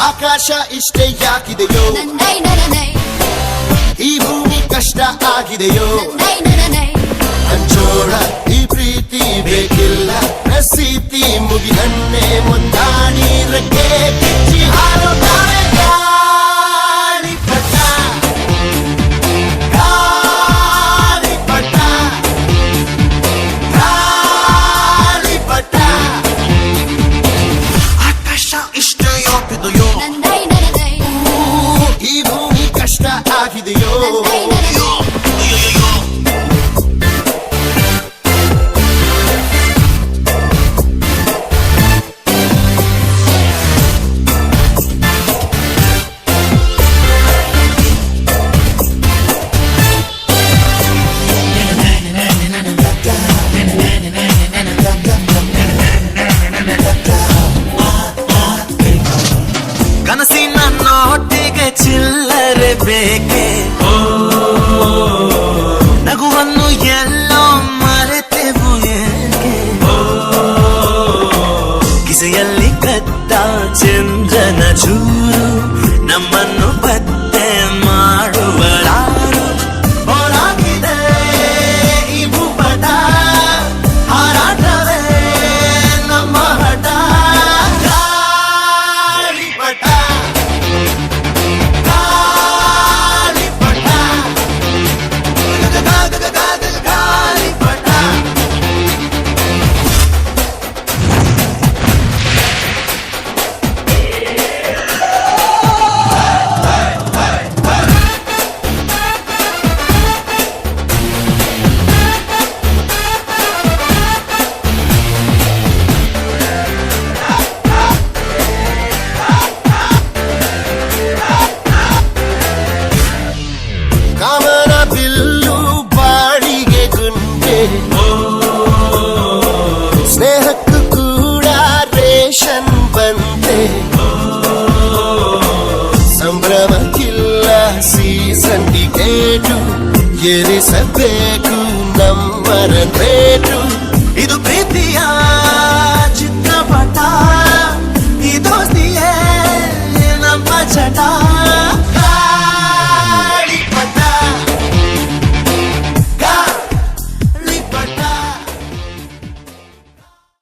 ಆಕಾಶ ಇಷ್ಟೇ ಯಾಕಿದೆಯೋ, ಈ ಭೂಮಿ ಕಷ್ಟ ಆಗಿದೆಯೋ, ಹಂಚೋಳ ಈ ಪ್ರೀತಿ ಬೇಕಿಲ್ಲ, ಪ್ರಸಿದ್ಧಿ ಮುಗಿದನ್ನೇ ಮುಂದಾಡಿ ರಕ್ಕೆ ಕಿಚ್ಚಿ ಹಾರುತ್ತಾರೆ ಗಾಳಿಪಟ, ಗಾಳಿಪಟ, ಗಾಳಿಪಟ. ಆಕಾಶ ಇಷ್ಟೇ ಯಾಕಿದೆಯೋ, ಈ ಭೂಮಿ ಕಷ್ಟ ಆಗಿದೆಯೋ, ಕನಸಿನ ನೋಟಿಗೆ ಚಿಲ್ಲರೆ ಬೇಕೆ, ನಗುವನ್ನು ಎಲ್ಲೋ ಮರೆತೆವು ಏಕೆ, ಕಿಸೆಯಲ್ಲಿ ಕದ್ದ ಚಂದ್ರನ ಚೂರು ನಮ್ಮನ್ನು ಪತ್ತೆ ಮಾಡುವಳಾರು. ಹೋರಾಗಿದೆ ಈ ಭೂಪಟ, ಹಾರಾಟವೇ ನಮ್ಮ ಹಠ. ಗಾಳಿಪಟ, ಗಾಳಿಪಟ, ಗಾಳಿಪಟ. ಕಾಮನ ಬಿಲ್ಲು ಬಾಳಿಗೆ ಗುಂಡೆ, ಸ್ನೇಹಕ್ಕೂ ಕೂಡ ರೇಷನ್ ಬಂದೆ, ಸಂಭ್ರಮಕ್ಕಿಲ್ಲ ಸೀಸನ್ ಟಿಕೇಟು, ಏರಿಸಬೇಕು ನಮ್ಮರ ರೇಟು.